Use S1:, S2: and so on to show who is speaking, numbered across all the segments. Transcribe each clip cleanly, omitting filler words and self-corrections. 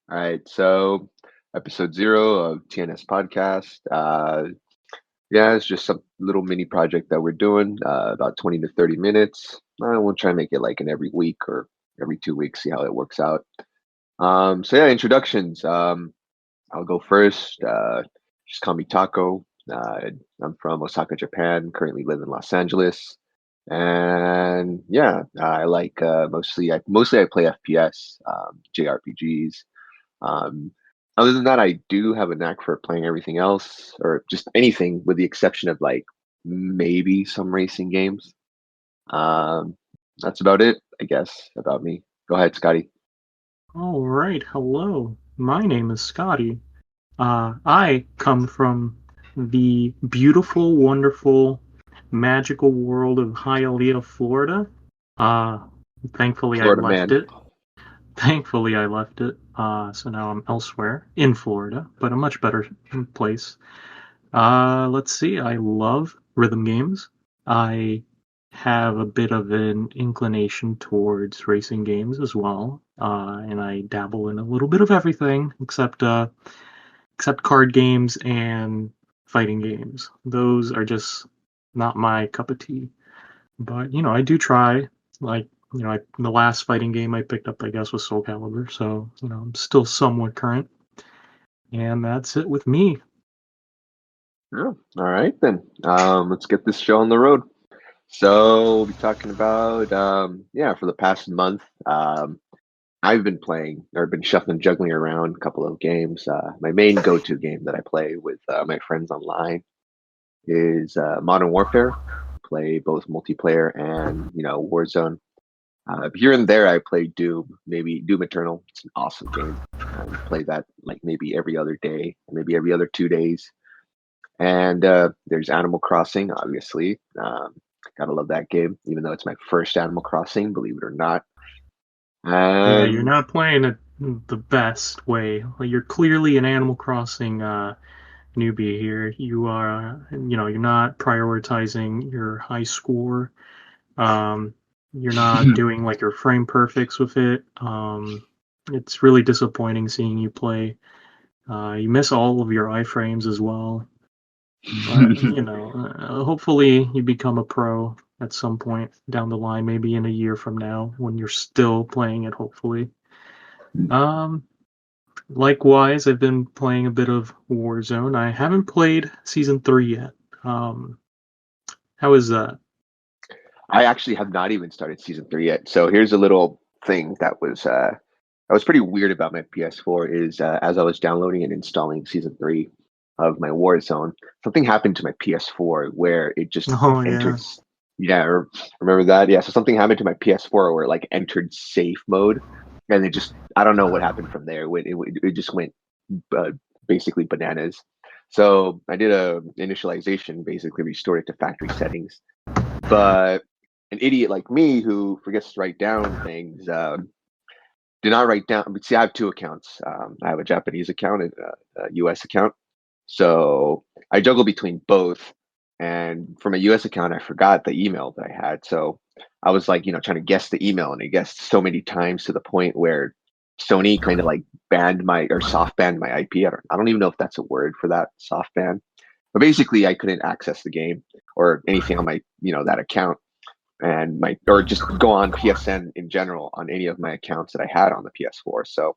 S1: All right, so episode 0 of TnS Podcast. Yeah, it's just some little mini project that we're doing, about 20 to 30 minutes. We'll try and make it like an every week or every 2 weeks, see how it works out. So yeah, introductions. I'll go first. Just call me Taco. I'm from Osaka, Japan. Currently live in Los Angeles, and yeah, I like mostly I play FPS, JRPGs. Um, Other than that, I do have a knack for playing everything else, or just anything, with the exception of like maybe some racing games. Um, that's about it, I guess, about me. Go ahead, Scotty.
S2: All right, hello. My name is Scotty. I come from the beautiful, wonderful, magical world of Hialeah, Florida. Uh, thankfully, I
S1: Florida
S2: left
S1: man.
S2: it. Thankfully, I left it. So now I'm elsewhere in Florida, but a much better place. Let's see. I love rhythm games. I have a bit of an inclination towards racing games as well, and I dabble in a little bit of everything except card games and fighting games. Those are just not my cup of tea. But I do try. Like the last fighting game I picked up, I guess, was Soul Calibur. So I'm still somewhat current, and that's it with me.
S1: Yeah, all right then. Let's get this show on the road. So we'll be talking about yeah, for the past month. I've been playing or been shuffling, juggling around a couple of games. My main go-to game that I play with my friends online is Modern Warfare. Play both multiplayer and Warzone. Here and there, I play Doom, maybe Doom Eternal. It's an awesome game. Play that like maybe every other day, maybe every other 2 days. And there's Animal Crossing, obviously. Gotta love that game, even though it's my first Animal Crossing, believe it or not.
S2: Yeah, you're
S1: And
S2: not playing it the best way. Like, you're clearly an Animal Crossing newbie here. You're not prioritizing your high score. You're not doing like your frame perfects with it. It's really disappointing seeing you play. You miss all of your iframes as well. But hopefully you become a pro at some point down the line, maybe in a year from now when you're still playing it. Hopefully. Um, Likewise, I've been playing a bit of Warzone. I haven't played season 3 yet. Um, how is that?
S1: I actually have not even started season 3 yet. So here's a little thing that was pretty weird about my PS4 is as I was downloading and installing season 3 of my Warzone, something happened to my PS4 where it just
S2: Oh
S1: entered.
S2: yeah.
S1: Yeah, remember that? Yeah, so something happened to my PS4 where it like entered safe mode, and it just I don't know what happened from there. It just went uh, basically bananas. So I did a initialization, basically restored it to factory settings, but an idiot like me who forgets to write down things did not write down. See, I have two accounts. I have a Japanese account and a US account. So I juggle between both. And for my US account, I forgot the email that I had. So I was like, trying to guess the email, and I guessed so many times to the point where Sony kind of like banned my or soft banned my IP. I don't even know if that's a word for that, soft ban. But basically, I couldn't access the game or anything on my that account and my or just go on PSN in general on any of my accounts that I had on the PS4. So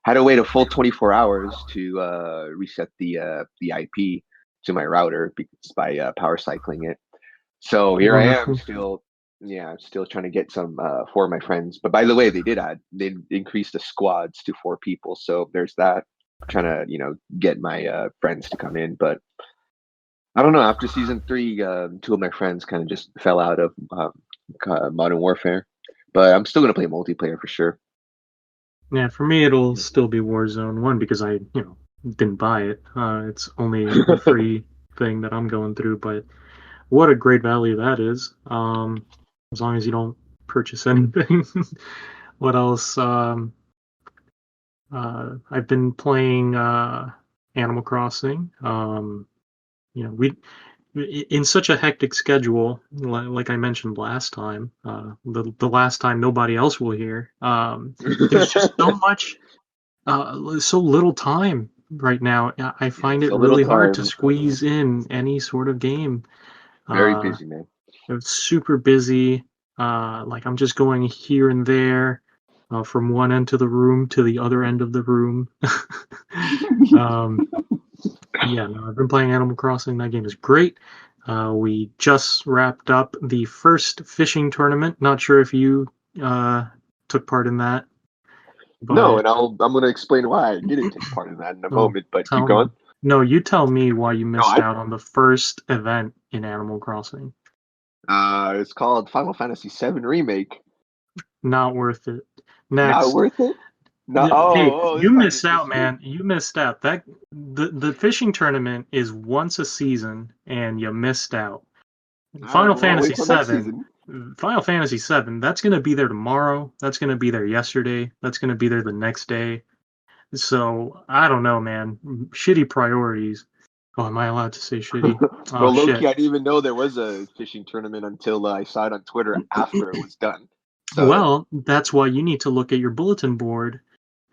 S1: had to wait a full 24 hours to reset the IP to my router because by power cycling it. So here I am
S2: Wonderful.
S1: still, yeah, still trying to get some for my friends. But by the way, they increased the squads to 4 people. So there's that. Trying to get my friends to come in, but I don't know. After season 3, two of my friends kind of just fell out of Modern Warfare, but I'm still gonna play multiplayer for sure.
S2: Yeah, for me it'll still be Warzone 1 because didn't buy it. It's only a free thing that I'm going through, but what a great value that is. As long as you don't purchase anything. What else? I've been playing Animal Crossing. We in such a hectic schedule, like I mentioned last time, the last time nobody else will hear. There's just so much. So little time right now. I
S1: Yeah,
S2: find it
S1: so little
S2: really hard to
S1: time.
S2: squeeze in any sort of game.
S1: Very
S2: Uh,
S1: busy, man.
S2: it's super busy. Like I'm just going here and there, from one end of the room to the other end of the room. um, yeah, no, I've been playing Animal Crossing. That game is great. We just wrapped up the first fishing tournament. Not sure if you uh, took part in that,
S1: No,
S2: but
S1: and I'm gonna explain why I didn't take part in that in a
S2: oh,
S1: moment, but keep
S2: tell me.
S1: going.
S2: No, you tell me why you
S1: No,
S2: missed out on the first event in Animal Crossing.
S1: it's called Final Fantasy VII Remake.
S2: Not worth it.
S1: Not
S2: Next.
S1: worth it? No,
S2: Hey,
S1: this
S2: you
S1: time
S2: missed
S1: it's
S2: out,
S1: just me.
S2: man. You missed out. The fishing tournament is once a season, and you missed out.
S1: All right,
S2: Final
S1: well, I'll
S2: Fantasy
S1: wait till next
S2: VII.
S1: season.
S2: Final Fantasy VII. That's gonna be there tomorrow. That's gonna be there yesterday. That's gonna be there the next day. So I don't know, man. Shitty priorities. Oh, am I allowed to say shitty? Oh
S1: Well, low-key,
S2: shit.
S1: I didn't even know there was a fishing tournament until I saw it on Twitter after it was done. So,
S2: Well, that's why you need to look at your bulletin board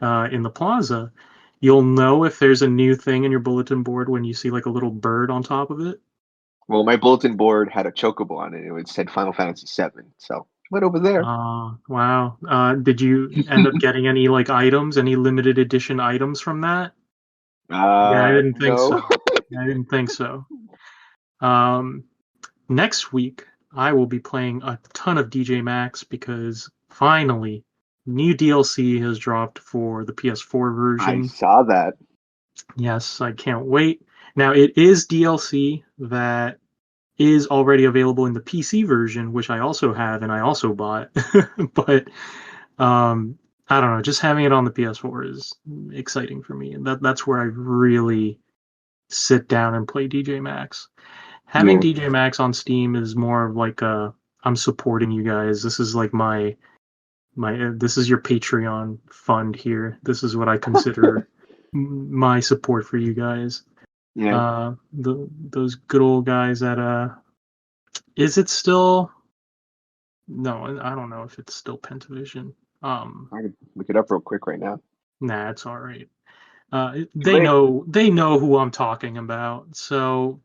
S2: in the plaza. You'll know if there's a new thing in your bulletin board when you see like a little bird on top of it.
S1: well, my bulletin board had a chocobo on it. It said Final Fantasy VII. So, went over there.
S2: Wow. Did you end up getting any like items, any limited edition items from that? Yeah, I didn't think
S1: No.
S2: so. I didn't think so. Um, Next week, I will be playing a ton of DJ Max because finally, new DLC has dropped for the PS4
S1: I
S2: version.
S1: saw that.
S2: Yes, I can't wait. Now, it is DLC that is already available in the PC version, which I also have and I also bought. But um, I don't know, just having it on the PS4 is exciting for me. And that's where I really sit down and play DJ Max. Having
S1: Yeah.
S2: DJ Max on Steam is more of like a I'm supporting you guys. This is like my this is your Patreon fund here. This is what I consider my support for you guys.
S1: Yeah.
S2: Those good old guys at is it still no, I don't know if it's still Pentavision.
S1: I can look it up real quick right now.
S2: Nah, it's all right.
S1: Too late.
S2: They know who I'm talking about. So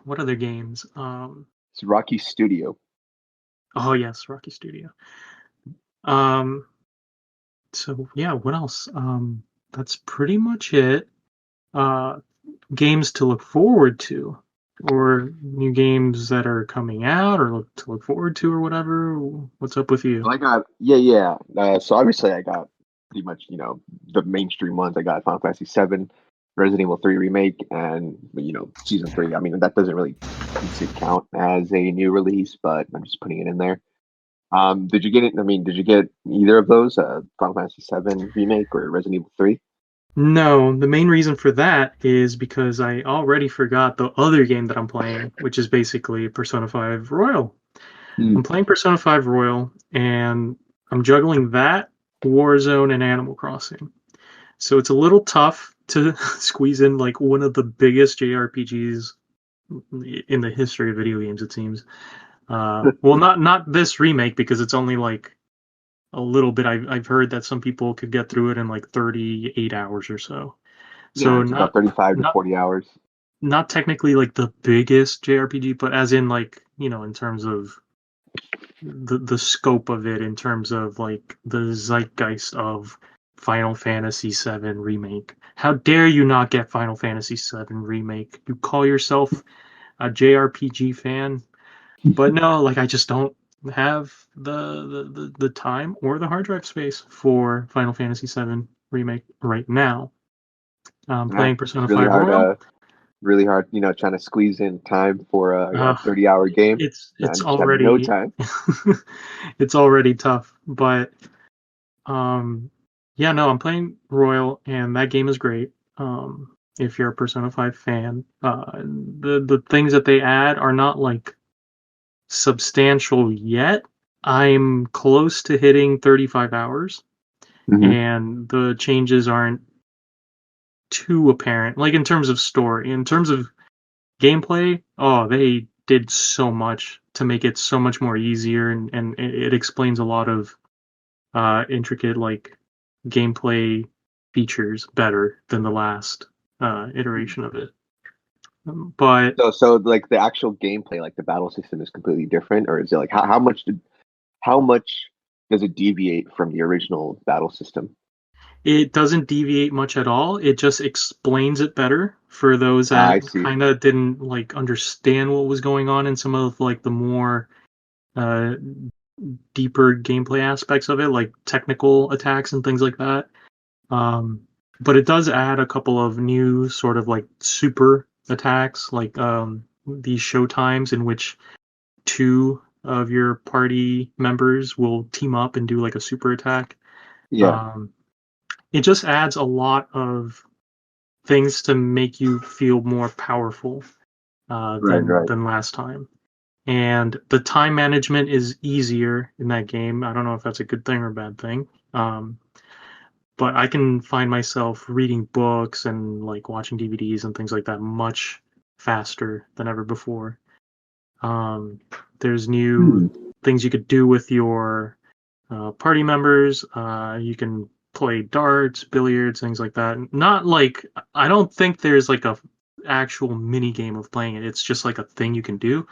S2: what other games?
S1: It's Rocky Studio.
S2: Oh yes, Rocky Studio. Um, so yeah, what else? That's pretty much it. Uh, Games to look forward to, or new games that are coming out, or to look forward to, or whatever. What's up with you?
S1: So I got yeah. So obviously I got pretty much the mainstream ones. I got Final Fantasy VII, Resident Evil 3 remake, and Season 3. I mean that doesn't really count as a new release, but I'm just putting it in there. Did you get it? I mean, did you get either of those? Final Fantasy VII remake or Resident Evil 3?
S2: No, the main reason for that is because I already forgot the other game that I'm playing, which is basically Persona 5 Royal.
S1: Mm.
S2: I'm playing Persona 5 Royal, and I'm juggling that, Warzone, and Animal Crossing. So it's a little tough to squeeze in like one of the biggest JRPGs in the history of video games, it seems. Well, not this remake because it's only like a little bit. I've heard that some people could get through it in like 38 hours or so.
S1: Yeah,
S2: So
S1: it's about 35 to
S2: not
S1: 40 hours.
S2: not technically like the biggest JRPG, but as in like in terms of the scope of it, in terms of like the zeitgeist of Final Fantasy VII Remake. How dare you not get Final Fantasy VII Remake? You call yourself a JRPG fan, but no, like I just don't have the time or the hard drive space for Final Fantasy VII Remake right now. I'm
S1: Yeah,
S2: playing
S1: it's
S2: Persona 5 Royal.
S1: really hard, trying to squeeze in time for a
S2: Uh,
S1: 30-hour game.
S2: it's
S1: And just have no
S2: already
S1: time.
S2: it's already tough, but um, yeah, no, I'm playing Royal, and that game is great. If you're a Persona 5 fan, the things that they add are not like substantial yet. I'm close to hitting 35 hours,
S1: Hmm.
S2: and the changes aren't too apparent. Like in terms of story, in terms of gameplay, oh, they did so much to make it so much more easier, and it explains a lot of intricate like gameplay features better than the last iteration of it. But
S1: So like the actual gameplay, like the battle system is completely different, or is it like how much does it deviate from the original battle system?
S2: it doesn't deviate much at all. It just explains it better for those
S1: I
S2: that
S1: see.
S2: kind of didn't like understand what was going on in some of like the more uh, deeper gameplay aspects of it, like technical attacks and things like that. Um, but it does add a couple of new sort of like super attacks, like these show times in which two of your party members will team up and do like a super attack.
S1: Yeah.
S2: Um, it just adds a lot of things to make you feel more powerful
S1: Right. Right.
S2: than last time. And the time management is easier in that game. I don't know if that's a good thing or a bad thing. But I can find myself reading books and like watching DVDs and things like that much faster than ever before. Um, there's new
S1: Hmm.
S2: things you could do with your party members. You can play darts, billiards, things like that. Not like I don't think there's like a actual mini game of playing it. It's just like a thing you can do,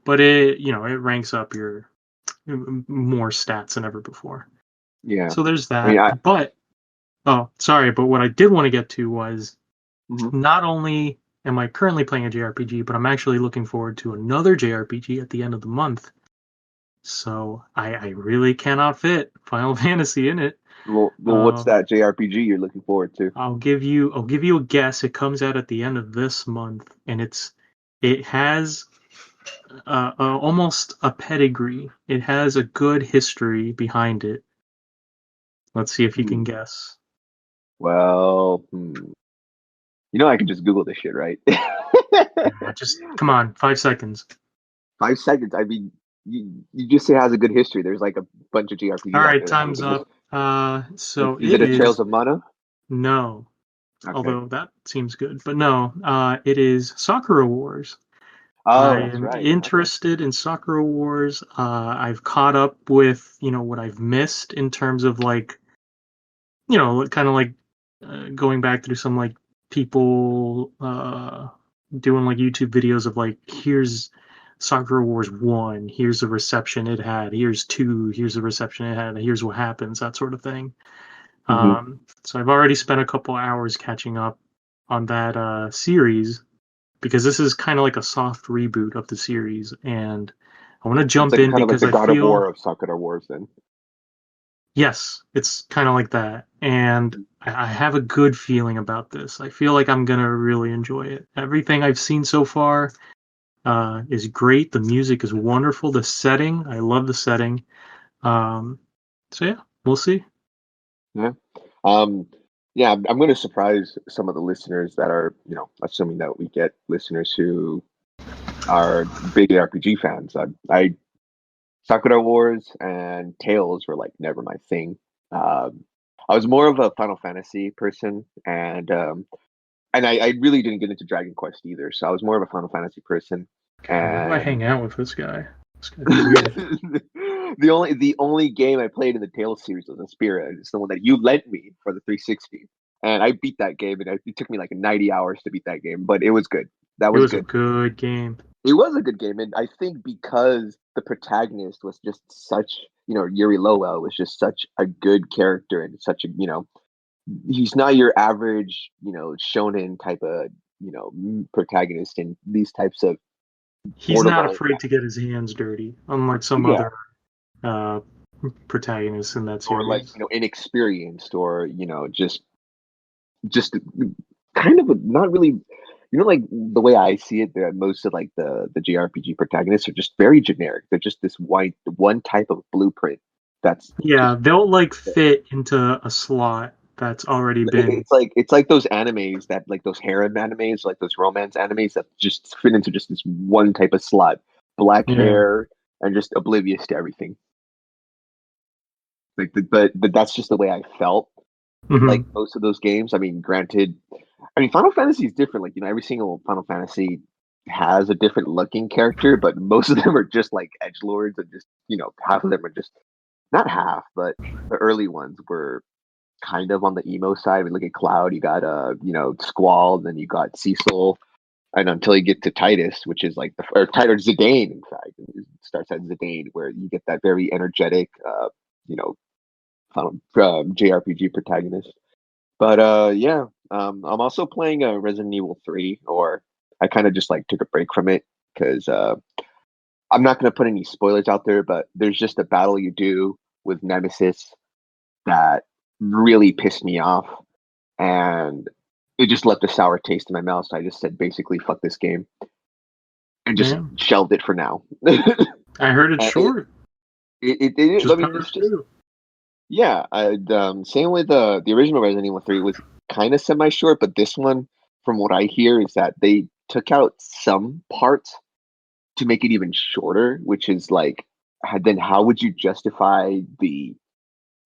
S2: but it ranks up your more stats than ever before.
S1: Yeah.
S2: So there's
S1: I mean,
S2: that. But oh, sorry, but what I did want to get to was
S1: mhm.
S2: not only am I currently playing a JRPG, but I'm actually looking forward to another JRPG at the end of the month. So I really cannot fit Final Fantasy in it.
S1: What's
S2: Um,
S1: that JRPG you're looking forward to?
S2: I'll give you a guess. It comes out at the end of this month, and it has almost a pedigree. It has a good history behind it. Let's see if you
S1: Hmm.
S2: can guess.
S1: Well, I can just Google this shit, right?
S2: Just come on, 5 seconds.
S1: 5 seconds. I mean, you just say it has a good history. There's like a bunch of
S2: All
S1: JRPGs out
S2: right,
S1: there that have a
S2: time's
S1: good history.
S2: up. So
S1: Is
S2: it
S1: it a
S2: is
S1: Trails of Mana?
S2: no,
S1: Okay.
S2: although that seems good, but no. It is Sakura Wars. I
S1: Oh, that's
S2: am
S1: right. Okay.
S2: interested in Sakura Wars. I've caught up with what I've missed in terms of like kind of like going back through some like people doing like YouTube videos of like here's Sakura Wars 1, here's the reception it had, here's 2, here's the reception it had, here's what happens, that sort of thing.
S1: Hmm.
S2: So I've already spent a couple hours catching up on that series because this is kind of like a soft reboot of the series, and I want to
S1: It's
S2: jump
S1: like
S2: in
S1: kind of like
S2: because
S1: the
S2: I
S1: God of
S2: feel
S1: War of Sakura Wars, then.
S2: yes, it's kind of like that, and I have a good feeling about this. I feel like I'm gonna really enjoy it. Everything I've seen so far is great. The music is wonderful. The setting, I love the setting. Um, so yeah, we'll see.
S1: Yeah. Um, yeah, I'm going to surprise some of the listeners that are, assuming that we get listeners who are big RPG fans. I Sakura Wars and Tales were like never my thing. Um, I was more of a Final Fantasy person, and I really didn't get into Dragon Quest either. So I was more of a Final Fantasy person,
S2: God, why do I
S1: and
S2: hang out with this guy? This guy's weird.
S1: the only game I played in the Tales series was Aspira. It's the one that you lent me for the 360, and I beat that game. And it took me like 90 hours to beat that game, but it was good. That
S2: It
S1: was
S2: was a
S1: good.
S2: good game.
S1: It was a good game, and I think because the protagonist was just such, Yuri Lowell was just such a good character and such a, he's not your average, shonen type of, protagonist in these types of
S2: He's not
S1: borderline,
S2: afraid to get his hands dirty, unlike some
S1: yeah,
S2: other uh, protagonists in that
S1: or like,
S2: series.
S1: inexperienced, or just kind of not really, like the way I see it, most of like the JRPG protagonists are just very generic. They're just this one type of blueprint that's
S2: Yeah,
S1: just
S2: they'll like fit into a slot that's already been.
S1: it's like those animes, that like those harem animes, like those romance animes that just fit into just this one type of slot. Black
S2: Yeah.
S1: hair and just oblivious to everything. Like but that's just the way I felt with
S2: Hmm.
S1: like most of those games. I mean, granted, Final Fantasy is different. Like, every single Final Fantasy has a different looking character, but most of them are just like edge lords, and just half of them are just not half, but the early ones were. kind of on the emo side. We look at Cloud, you got Squall, then you got Cecil, and until you get to Titus, which is like or Titus Zidane, in fact, it starts at Zidane, where you get that very energetic, you know, JRPG protagonist. But yeah, I'm also playing Resident Evil 3, or I kind of just like took a break from it because I'm not going to put any spoilers out there, but there's just a battle you do with Nemesis that really pissed me off, and it just left a sour taste in my mouth. So I just said basically, fuck this game, and just
S2: Yeah,
S1: shelved it for now.
S2: I heard it's
S1: And
S2: short.
S1: it is. I
S2: Just
S1: mean,
S2: power
S1: it's just
S2: through.
S1: yeah. Same with the original Resident Evil 3 was kind of semi short, but this one, from what I hear, is that they took out some parts to make it even shorter, which is like, then how would you justify the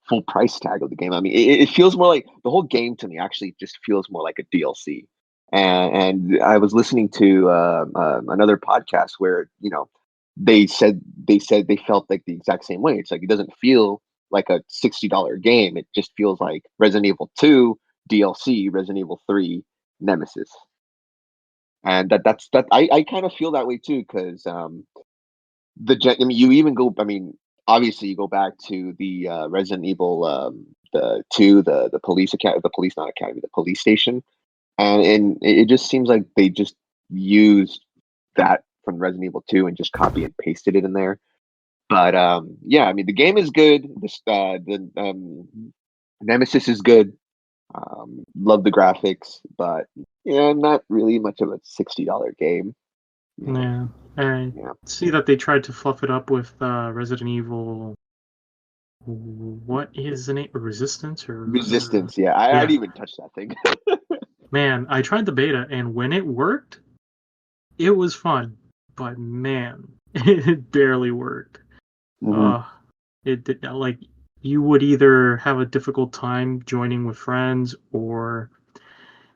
S1: full price tag of the game? I mean, it feels more like the whole game to me actually just feels more like a DLC. And I was listening to another podcast where they said they felt like the exact same way. It's like it doesn't feel like a $60 game. It just feels like Resident Evil 2 DLC, Resident Evil 3 Nemesis, and that's I kind of feel that way too because I mean, you even go. I mean, obviously, you go back to the Resident Evil, the police academy, the police not academy, the police station, and it just seems like they just used that from Resident Evil 2 and just copy and pasted it in there. But yeah, I mean, the game is good. The Nemesis is good. Love the graphics, but yeah, not really much of a $60 game. You know,
S2: Yeah, I
S1: yeah.
S2: see that they tried to fluff it up with Resident Evil. What is the name? Resistance
S1: Resistance, yeah. I
S2: yeah.
S1: didn't even touch that thing.
S2: Man, I tried the beta, and when it worked, it was fun. But man, it barely worked.
S1: Hmm.
S2: Uh, it did like you would either have a difficult time joining with friends, or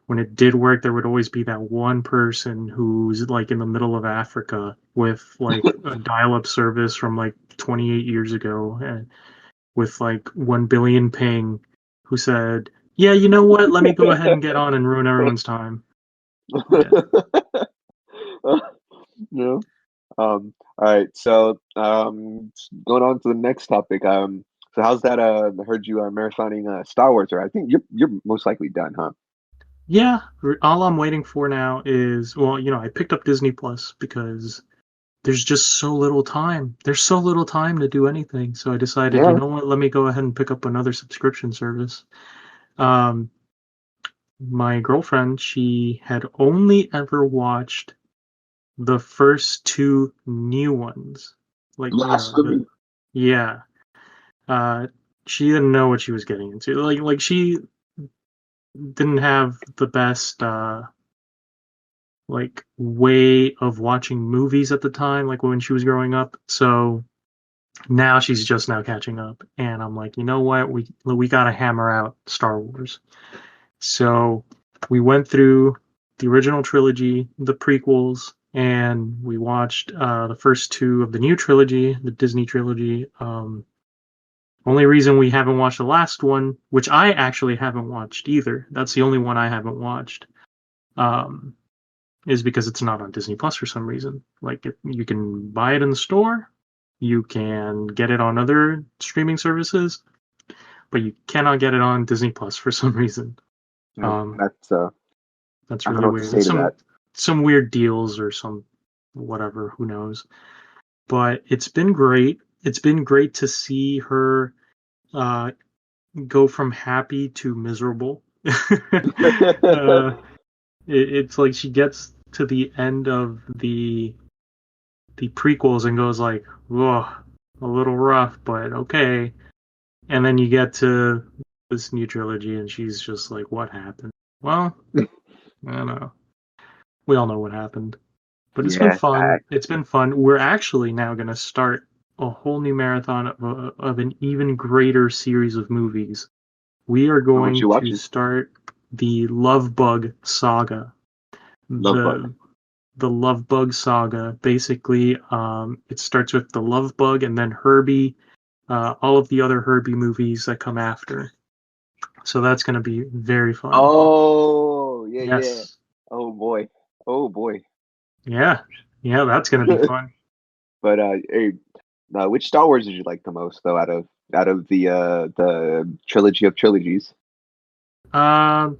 S2: when it did work, there would always be that one person who's like in the middle of Africa with like a dial-up service from like 28 years ago, and with like 1 billion ping, who said, "Yeah, you know what? Let me go ahead and get on and ruin everyone's time." Yeah.
S1: Yeah. All right. So, going on to the next topic. So how's that? I heard you marathoning Star Wars, or I think you're most likely done, huh?
S2: Yeah, all I'm waiting for now is, well, I picked up Disney Plus because there's just so little time. There's so little time to do anything. So I decided, you
S1: Yeah.
S2: know what, let me go ahead and pick up another subscription service. Um, my girlfriend, she had only ever watched the first two new ones. Like,
S1: Blasphemy.
S2: yeah. Uh, she didn't know what she was getting into. Like she didn't have the best like way of watching movies at the time, like when she was growing up. So now she's just now catching up, and I'm like, you know what, we gotta hammer out Star Wars. So we went through the original trilogy, the prequels, and we watched the first two of the new trilogy, the Disney trilogy. Only reason we haven't watched the last one, which I actually haven't watched either, that's the only one I haven't watched, um, is because it's not on Disney Plus for some reason. Like, you can buy it in the store, you can get it on other streaming services, but you cannot get it on Disney Plus for some reason.
S1: Yeah,
S2: Um,
S1: that's
S2: that's
S1: I don't
S2: really
S1: know what to
S2: weird.
S1: say
S2: It's
S1: to that.
S2: some weird deals or some whatever, who knows. But it's been great. It's been great to see her uh, go from happy to miserable. It's like she gets to the end of the prequels and goes like, "Whoa, a little rough, but okay." And then you get to this new trilogy, and she's just like, "What happened?" Well, I don't know. We all know what happened, but it's been
S1: Yeah,
S2: fun.
S1: fact.
S2: It's been fun. We're actually now going to start a whole new marathon of an even greater series of movies. We are
S1: What
S2: going
S1: you
S2: to
S1: watching?
S2: start the Love Bug saga.
S1: Love Bug.
S2: The Love Bug saga. Basically, it starts with the Love Bug and then Herbie, all of the other Herbie movies that come after. So that's going to be very fun.
S1: Oh, yeah, yeah.
S2: Yes.
S1: Oh boy. Oh boy.
S2: Yeah. Yeah, that's going to be fun.
S1: But hey, which Star Wars did you like the most though out of the trilogy of trilogies?
S2: Um,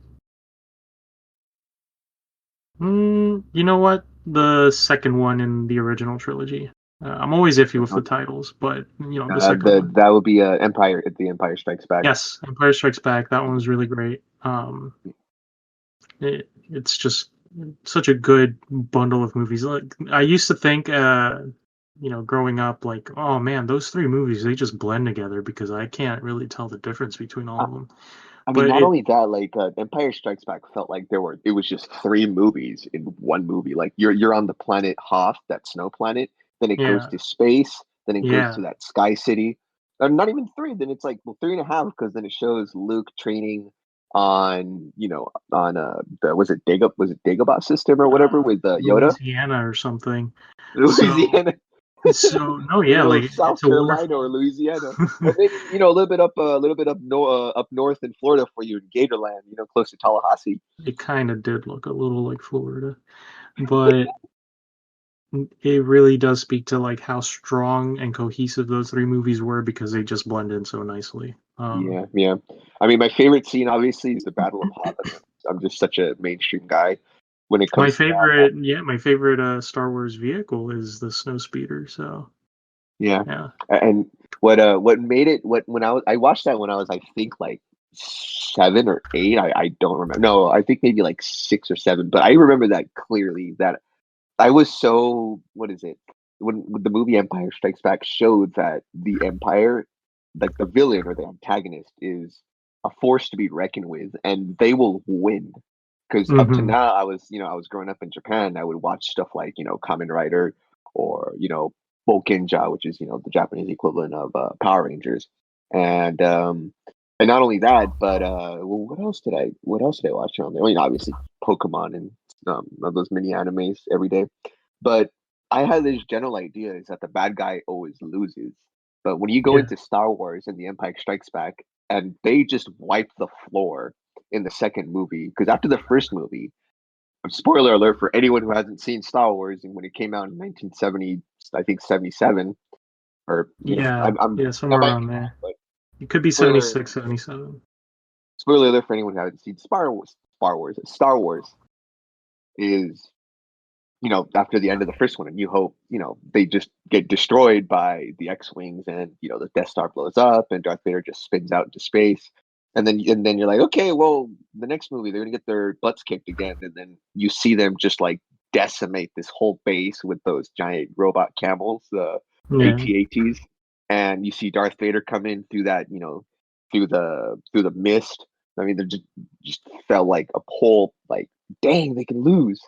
S2: you know what? The second one in the original trilogy. I'm always iffy with the titles, but the second
S1: The
S2: one.
S1: that would be Empire. The Empire Strikes Back.
S2: Yes, Empire Strikes Back. That one was really great. It's just such a good bundle of movies. Like I used to think, growing up, like, oh man, those three movies they just blend together because I can't really tell the difference between all
S1: I,
S2: of them.
S1: I mean,
S2: But
S1: not
S2: it,
S1: only that, like Empire Strikes Back felt like it was just three movies in one movie. Like you're on the planet Hoth, that snow planet. Then it goes
S2: yeah,
S1: to space. Then it goes
S2: yeah,
S1: to that sky city. Not even three. Then it's like well, three and a half because then it shows Luke training on on was it Dagobah system or whatever with Yoda.
S2: Louisiana or something. So,
S1: Louisiana,
S2: so no,
S1: you
S2: yeah,
S1: know,
S2: like
S1: South
S2: it's a
S1: Carolina or
S2: wonderful.
S1: Louisiana, and then a little bit up up north in Florida for you in Gatorland, close to Tallahassee.
S2: It kind of did look a little like Florida, but it really does speak to like how strong and cohesive those three movies were because they just blend in so nicely.
S1: Yeah, yeah. I mean, my favorite scene obviously is the Battle of Hoth. I mean, I'm just such a mainstream guy when it
S2: My
S1: comes to that.
S2: favorite, yeah, my favorite Star Wars vehicle is the snow speeder. So
S1: Yeah,
S2: yeah,
S1: and what made it what when I watched that when I was I think like 7 or 8. I don't remember. No, I think maybe like 6 or 7. But I remember that clearly. That I was so what is it? When the movie Empire Strikes Back showed that the Empire, like the villain or the antagonist, is a force to be reckoned with, and they will win. Because up to
S2: hmm
S1: now, I was growing up in Japan. I would watch stuff like Kamen Rider or Bokenja, which is the Japanese equivalent of Power Rangers, and um, and not only that, but well, what else did I watch on there? I mean, obviously Pokemon and those mini animes every day. But I had this general idea is that the bad guy always loses. But when you go
S2: yeah,
S1: into Star Wars and The Empire Strikes Back, and they just wipe the floor in the second movie, because after the first movie, spoiler alert for anyone who hasn't seen Star Wars, and when it came out in 1970, I think 77, or
S2: yeah, yeah,
S1: I
S2: somewhere
S1: might
S2: around
S1: be wrong,
S2: there.
S1: but
S2: It could be
S1: spoiler
S2: 76, 77.
S1: spoiler alert for anyone who hasn't seen Star Wars is after the end of the first one, A New Hope, they just get destroyed by the X-wings, and the Death Star blows up, and Darth Vader just spins out into space, and then you're like, okay, well, the next movie they're gonna get their butts kicked again, and then you see them just like decimate this whole base with those giant robot camels, the
S2: Yeah,
S1: AT-ATs, and you see Darth Vader come in through that, through the mist. I mean, they just felt like a whole like, dang, they can lose,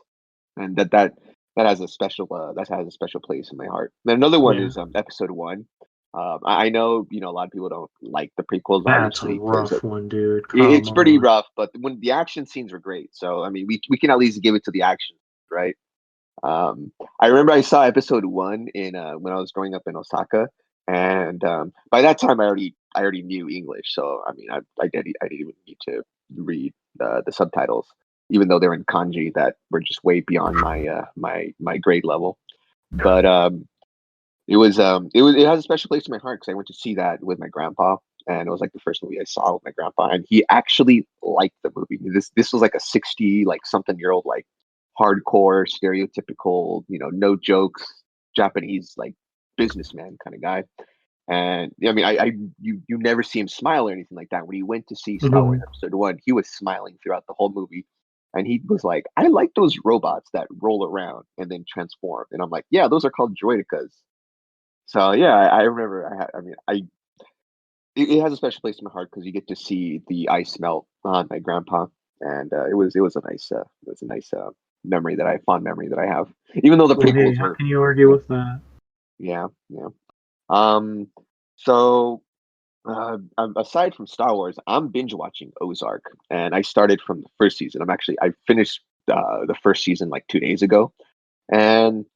S1: and that has a special place in my heart. Then another one
S2: yeah,
S1: is Episode One. I know a lot of people don't like the prequels,
S2: that's a
S1: obviously, because
S2: rough one, dude.
S1: it's
S2: Come
S1: pretty
S2: on.
S1: rough. But when the action scenes were great, so I mean, we can at least give it to the action, right? I remember I saw Episode One in when I was growing up in Osaka, and by that time I already knew English, so I mean I didn't even need to read the subtitles, even though they're in kanji that were just way beyond my grade level. But it has a special place in my heart because I went to see that with my grandpa, and it was like the first movie I saw with my grandpa, and he actually liked the movie. This was like a 60 like something year old like hardcore stereotypical no jokes Japanese like businessman kind of guy. And I mean, you never see him smile or anything like that. When he went to see Star Wars
S2: Mhm.
S1: Episode One, he was smiling throughout the whole movie, and he was like, "I like those robots that roll around and then transform." And I'm like, "Yeah, those are called droidicas." So yeah, I remember. I mean, it has a special place in my heart because you get to see the ice melt on my grandpa, and it was a nice memory that I fond memory that I have. Even though the
S2: Well, hey,
S1: prequels
S2: how
S1: were,
S2: can you argue
S1: yeah,
S2: with that?
S1: yeah, yeah. Um, so aside from Star Wars, I'm binge watching Ozark, and I started from the first season. I finished the first season like 2 days ago, and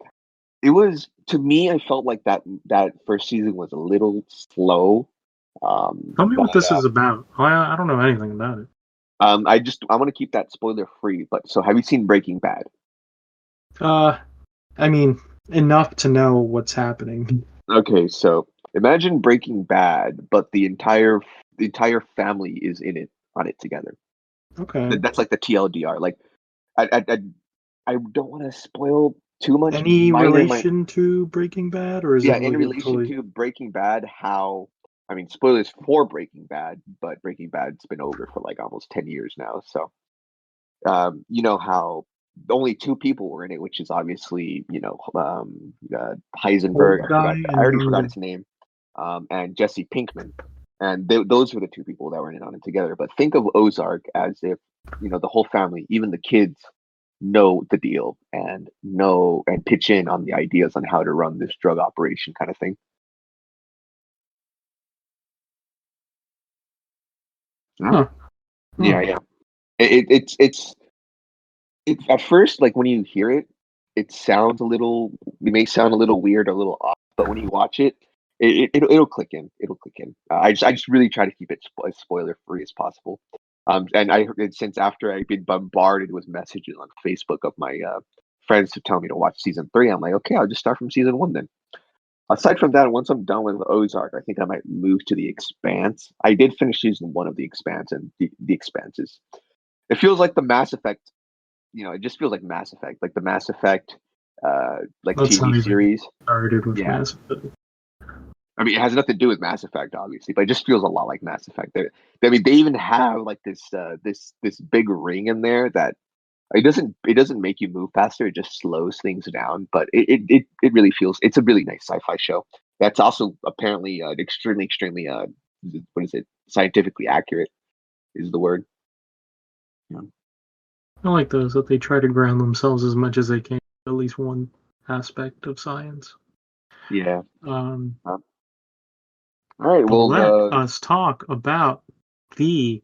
S1: it was to me. I felt like that first season was a little slow
S2: Tell me what
S1: But
S2: this is about. I don't know anything about it.
S1: I want to keep that spoiler free. But so, have you seen Breaking Bad?
S2: Uh, I mean, enough to know what's happening.
S1: Okay, so imagine Breaking Bad, but the entire family is in it on it together.
S2: Okay.
S1: That's like the TLDR. Like I don't want to spoil too much.
S2: Any relation to Breaking Bad, or is
S1: Yeah,
S2: it
S1: in
S2: like a
S1: relation
S2: totally
S1: to Breaking Bad, how I mean spoilers for Breaking Bad, but Breaking Bad's been over for like almost 10 years now. So you know how only two people were in it, which is obviously Heisenberg.
S2: old guy
S1: I
S2: and
S1: already forgot
S2: younger?
S1: his name, and Jesse Pinkman, and those were the two people that were in on it together. But think of Ozark as if the whole family, even the kids, know the deal and know and pitch in on the ideas on how to run this drug operation, kind of thing. Yeah,
S2: Huh.
S1: yeah,
S2: Huh.
S1: yeah. It's at first, like when you hear it, it may sound a little weird, a little off, but when you watch it, it'll click in. It'll click in. I just really try to keep it as spoiler free as possible. And I heard since after I've been bombarded with messages on Facebook of my friends to tell me to watch season three, I'm like, okay, I'll just start from season one then. Aside from that, once I'm done with Ozark, I think I might move to The Expanse. I did finish season one of The Expanse, and the Expanse is. It feels like the Mass Effect. It just feels like Mass Effect, like the Mass Effect, like
S2: That's not
S1: TV
S2: even
S1: series.
S2: started with
S1: Yeah,
S2: Mass Effect.
S1: I mean, it has nothing to do with Mass Effect, obviously, but it just feels a lot like Mass Effect. I mean, they even have like this big ring in there that it doesn't make you move faster. It just slows things down. But it really feels it's a really nice sci-fi show. That's also apparently extremely what is it, scientifically accurate is the word. Yeah.
S2: I like those that they try to ground themselves as much as they can, at least one aspect of science.
S1: Yeah.
S2: Um,
S1: All right.
S2: but
S1: Well,
S2: let us talk about the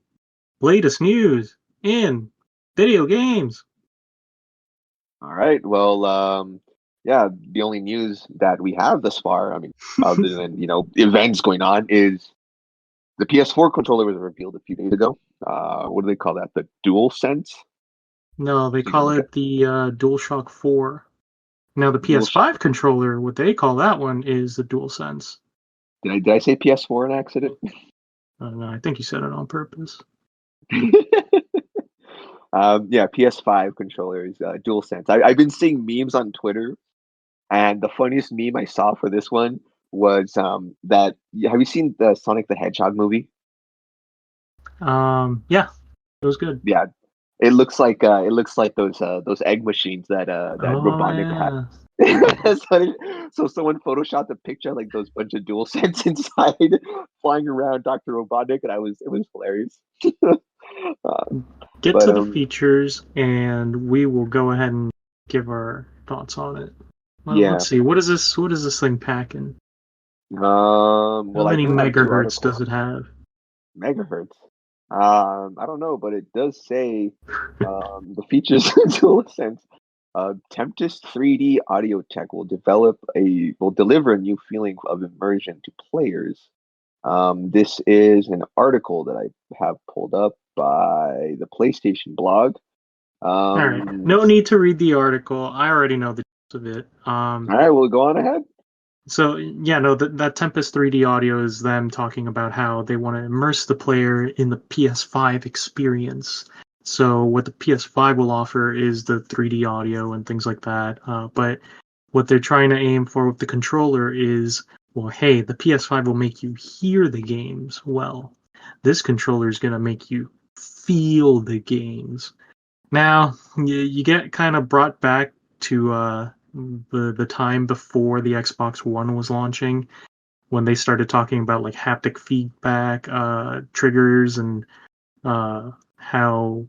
S2: latest news in video games.
S1: all right. Well, yeah, the only news that we have thus far, I mean, other than, events going on, is the PS4 controller was revealed a few days ago. What do they call that? The DualSense?
S2: No, they
S1: So, you
S2: call
S1: know,
S2: it the DualShock 4. Now, the
S1: DualShock.
S2: PS5 controller, what they call that one is the DualSense.
S1: Did I say PS4 in accident?
S2: I don't know, I think you said it on purpose.
S1: Yeah, PS5 controllers, DualSense. I've been seeing memes on Twitter, and the funniest meme I saw for this one was that. Have you seen the Sonic the Hedgehog movie?
S2: Yeah, it was good.
S1: Yeah, it looks like those egg machines that
S2: Oh,
S1: Robotnik had.
S2: yeah.
S1: So someone photoshopped a picture of, like those bunch of dual sense inside flying around Dr. Robotnik, and it was hilarious. um,
S2: Get
S1: but
S2: to the features, and we will go ahead and give our thoughts on it. Well,
S1: yeah.
S2: let's see. What is this? What is this thing packing? How
S1: Well, I
S2: many
S1: do have two
S2: megahertz
S1: articles.
S2: does it have?
S1: Megahertz. I don't know, but it does say the features of DualSense. Tempest 3D audio tech will deliver a new feeling of immersion to players. This is an article that I have pulled up by the PlayStation blog.
S2: All right.
S1: Um,
S2: No need to read the article. I already know the gist of it.
S1: all right, we'll go on ahead.
S2: So yeah, no, that Tempest 3D audio is them talking about how they want to immerse the player in the PS5 experience. So what the PS5 will offer is the 3D audio and things like that. But what they're trying to aim for with the controller is, well, hey, the PS5 will make you hear the games well. This controller is going to make you feel the games. Now, you get kind of brought back to the time before the Xbox One was launching, when they started talking about like haptic feedback, triggers, and how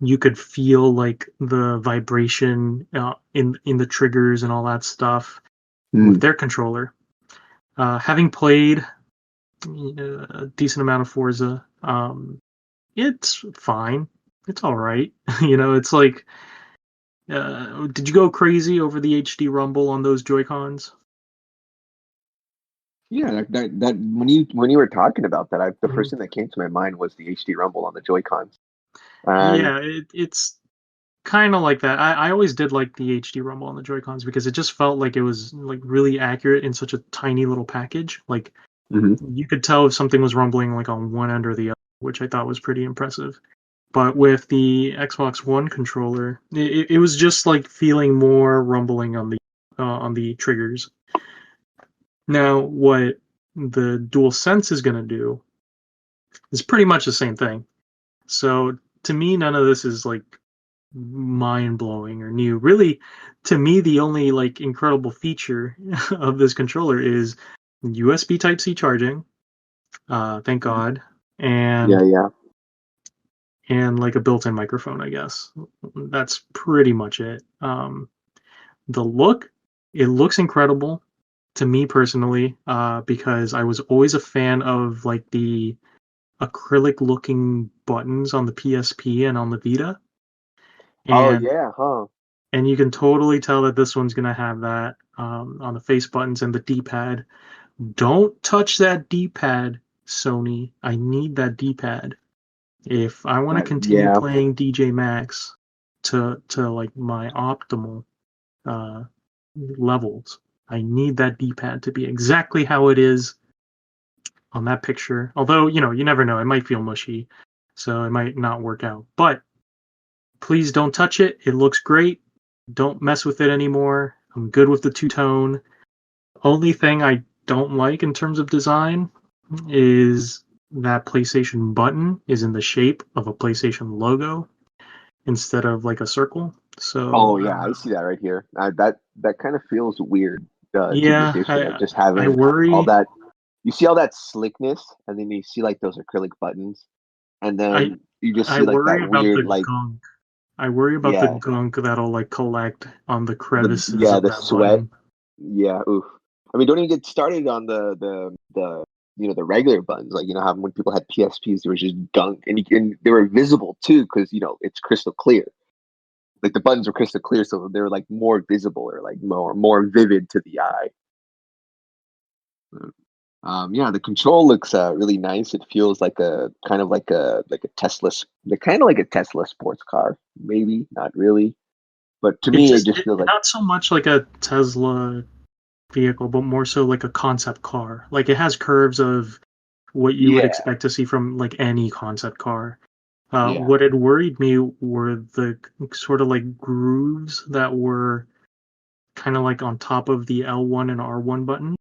S2: you could feel like the vibration in the triggers and all that stuff with
S1: Hmm.
S2: their controller. Having played a decent amount of Forza, it's fine. It's all right. It's like, did you go crazy over the HD rumble on those Joy Cons?
S1: Yeah, that when you were talking about that, the
S2: Mhm.
S1: first thing that came to my mind was the HD Rumble on the Joy Cons, and
S2: Yeah, it's kind of like that. I always did like the HD rumble on the Joy Cons because it just felt like it was like really accurate in such a tiny little package. Like
S1: Mhm.
S2: you could tell if something was rumbling like on one end or the other, which I thought was pretty impressive. But with the Xbox One controller, it was just like feeling more rumbling on the triggers. Now, what the DualSense is going to do is pretty much the same thing. So to me, none of this is like mind blowing or new. Really, to me, the only like incredible feature of this controller is USB Type C charging. Thank God,
S1: Yeah,
S2: and
S1: yeah.
S2: like a built-in microphone, I guess. That's pretty much it. The look, it looks incredible to me personally, because I was always a fan of like the acrylic looking buttons on the PSP and on the Vita.
S1: Oh
S2: And
S1: yeah, huh?
S2: you can totally tell that this one's gonna have that on the face buttons and the D-pad. Don't touch that D-pad, Sony. I need that D-pad if I want to continue
S1: Yeah.
S2: playing DJ Max to like my optimal uh, levels. I need that D-pad to be exactly how it is on that picture. Although you never know. It might feel mushy, so it might not work out. But please don't touch it. It looks great. Don't mess with it anymore. I'm good with the two tone. Only thing I don't like in terms of design is that PlayStation button is in the shape of a PlayStation logo instead of like a circle.
S1: Oh
S2: So
S1: yeah, I see that right here. That kind of feels weird to the
S2: yeah,
S1: addition of just
S2: I
S1: having all
S2: worry.
S1: that. You see all that slickness, and then you see like those acrylic buttons, and
S2: I
S1: then you just
S2: I
S1: see like
S2: worry
S1: that
S2: about
S1: weird
S2: the
S1: like
S2: gunk. I worry about the
S1: yeah
S2: gunk that'll like collect on the
S1: the
S2: crevices
S1: yeah
S2: of
S1: the
S2: that
S1: sweat.
S2: button.
S1: Yeah, oof. I mean, don't even get started on the the regular buttons. Like how when people had PSPs, there was just gunk, and they were visible too because it's crystal clear. Like the buttons were crystal clear, so they were like more visible or like more vivid to the eye. Yeah, the control looks really nice. It feels like a kind of like a Tesla, kind of like a Tesla sports car. Maybe not really, but to
S2: It
S1: me, it
S2: just
S1: just feels like
S2: not so much like a Tesla vehicle, but more so like a concept car. Like it has curves of what you would
S1: yeah,
S2: expect to see from like any concept car.
S1: yeah,
S2: What had worried me were the sort of like grooves that were kind of like on top of the L1 and R1 button.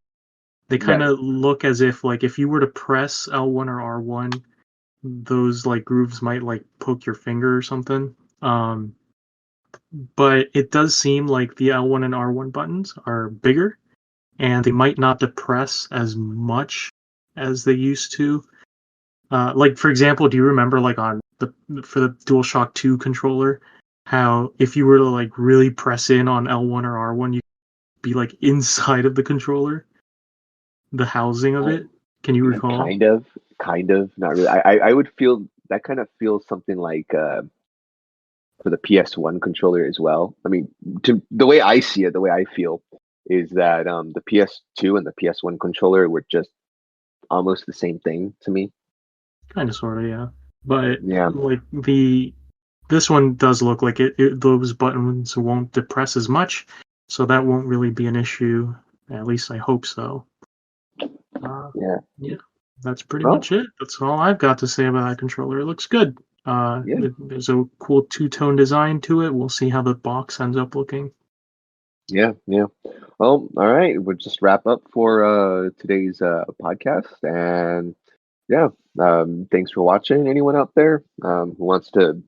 S2: They kind
S1: right.
S2: of look as if like if you were to press L1 or R1, those like grooves might like poke your finger or something. Um, but it does seem like the L1 and R1 buttons are bigger and they might not depress as much as they used to. Like for example, do you remember like on the for the DualShock 2 controller, how if you were to like really press in on L1 or R1, you'd be like inside of the controller, the housing of
S1: Uh,
S2: it. Can you recall?
S1: kind of, not really. I would feel that kind of feels something like for the PS1 controller as well. I mean, to the way I see it, the way I feel is that the PS2 and the PS1 controller were just almost the same thing to me.
S2: Kind of, sort of, yeah. But
S1: Yeah,
S2: like the this one does look like those buttons won't depress as much, so that won't really be an issue. At least I hope so. Uh,
S1: yeah.
S2: yeah, that's pretty
S1: Well,
S2: much it. That's all I've got to say about that controller. It looks good.
S1: yeah,
S2: There's a cool two-tone design to it. We'll see how the box ends up looking.
S1: yeah, yeah. Well, all right. We'll just wrap up for today's podcast, and yeah, thanks for watching. Anyone out there who wants to,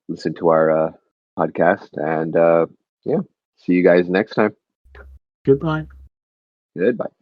S1: listen to our podcast, and yeah, see you guys next time.
S2: Goodbye.
S1: Goodbye.